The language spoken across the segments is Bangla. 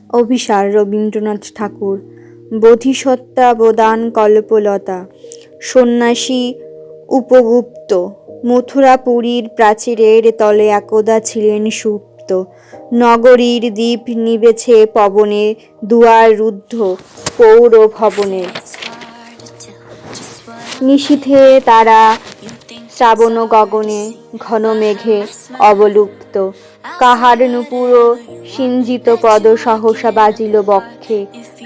অভিসার রবীন্দ্রনাথ ঠাকুর। বোধিসত্ত্বা বোদান কল্পলতা। সন্ন্যাসী উপগুপ্ত। মথুরাপুরীর প্রাচীরের তলে একদা ছিলেন সুপ্ত। নগরীর দীপ নিবেছে পবনে, দুয়ার রুদ্ধ পৌর ভবনে। নিশীথে তারা শ্রাবণ গগনে, ঘন মেঘে অবলুপ্ত। কাহার নূপুর সিঞ্জিত পদ সহসা বাজিল বক্ষে।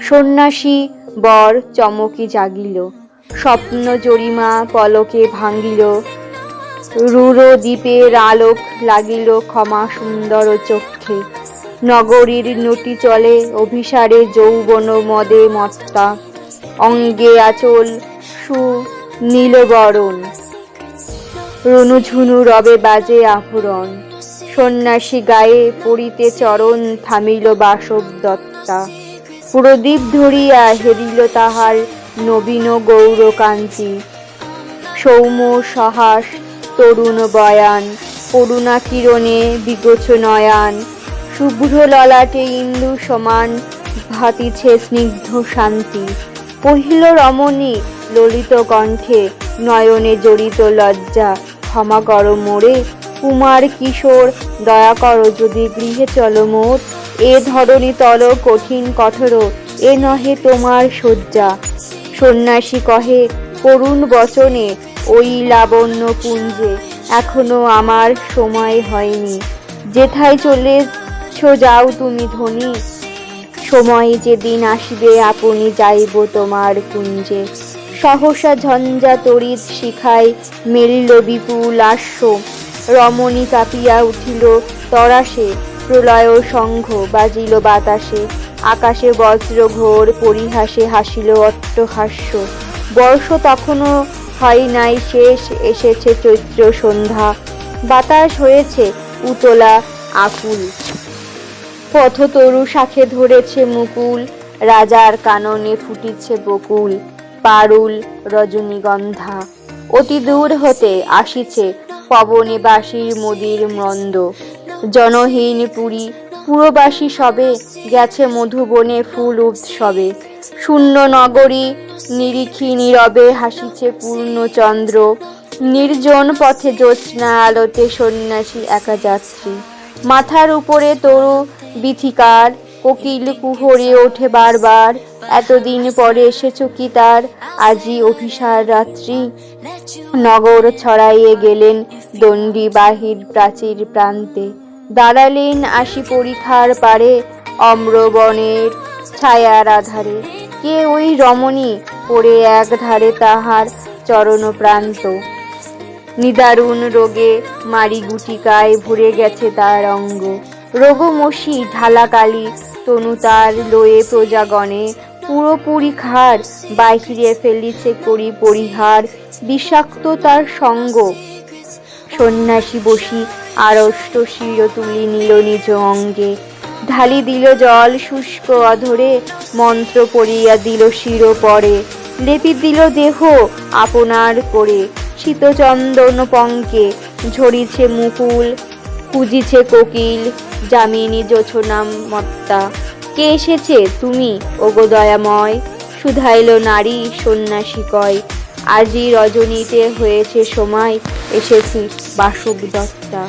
সন্ন্যাসী বর চমকি জাগিল, স্বপ্ন জরিমা পলকে ভাঙ্গিল। রূঢ় দ্বীপের আলোক লাগিল ক্ষমা সুন্দর চক্ষে। নগরীর নটি চলে অভিসারে যৌবন মদে মত্তা। অঙ্গে আঁচল সুনীলবরণ, রুনুঝুনু রবে বাজে আভরণ। সন্ন্যাসী গায়ে পড়িতে চরণ, থামিল বাসব দত্তা। প্রদীপ ধরিয়া হেরিল তাহার নবীন গৌর কান্তি। সৌম্য সহাস তরুণ বয়ান, করুণা কিরণে বিগোচ নয়ান। শুভ্র ললাটে ইন্দু সমান, ভাতিছে স্নিগ্ধ শান্তি। কহিল রমণী ললিত কণ্ঠে, নয়নে জড়িত লজ্জা। ক্ষমা কর মোরে কুমার কিশোর, দয়া কর যদি গৃহে চলো মোর। এ ধরণী তল কঠিন কঠোর, এ নহে তোমার শয্যা। সন্ন্যাসী কহে করুণ বচনে, ওই লাবণ্য পুঞ্জে এখনো আমার সময় হয়নি। যেথায় চলেছ যাও তুমি ধনী, সময় যেদিন আসিবে আপনি যাইব তোমার কুঞ্জে। সহসা ঝঞ্ঝা তড়িৎ শিখায় মেলিল বিপুল আশ্ব। রমণী কাঁপিয়া উঠিল তরাসে, প্রলয় শঙ্খ বাজিল বাতাসে। আকাশে বজ্র ঘোর পরিহাসে হাসিল অট্টহাস্য। বর্ষ তখনও হয় নাই শেষ, এসেছে চৈত্র সন্ধ্যা। বাতাস হয়েছে উতলা আকুল, পথতরু শাখে ধরেছে মুকুল। রাজার কাননে ফুটিছে বকুল, পারুল রজনীগন্ধা। অতি দূর হতে আসিছে পবনে বাঁশির মদির মন্দ। জনহীন পুরী পুরবাসী সবে, গেছে মধুবনে ফুল উৎসবে। শূন্য নগরী নিরিখি নীরবে, হাসিছে পূর্ণচন্দ্র। নির্জন পথে জ্যোৎস্না আলোতে সন্ন্যাসী একা যাত্রী। মাথার উপরে তরু বিথিকার, কোকিল কুহরে ওঠে বারবার। এতদিন পরে এসেছ কি তার, আজি অভিসার রাত্রি। নগর ছড়াইয়ে গেলেন দণ্ডী বাহির প্রাচীর প্রান্তে। দাঁড়ালেন আসি পরিখার পারে, অম্রবনের ছায়ার আধারে। কে ওই রমণী পড়ে এক ধারে, তাহার চরণ প্রান্ত। নিদারুণ রোগে মারি গুটিকায় ভরে গেছে তার অঙ্গ। রোগমসি ঢালা কালি তনু তার, লয়ে প্রজাগণে পুরোপুরি খার। বাহিরে ফেলিছে করি পরিহার, বিষাক্ত তার সঙ্গ। সন্ন্যাসী বসি আড়ষ্ট শির তুলি নিল নিজ অঙ্গে। ঢালি দিল জল শুষ্ক অধরে, মন্ত্র পড়িয়া দিল শির পরে। লেপি দিল দেহ আপনার করে, শীতচন্দন পঙ্কে ঝরিছে মুকুল। কুজিছে কোকিল যামিনী জোছনা মত্তা। কে এসেছে তুমি ওগো দয়াময়, শুধাইল নারী সন্ন্যাসী কয়। আজি রজনীতে হয়েছে সময়, এসেছি বাসব দত্তা।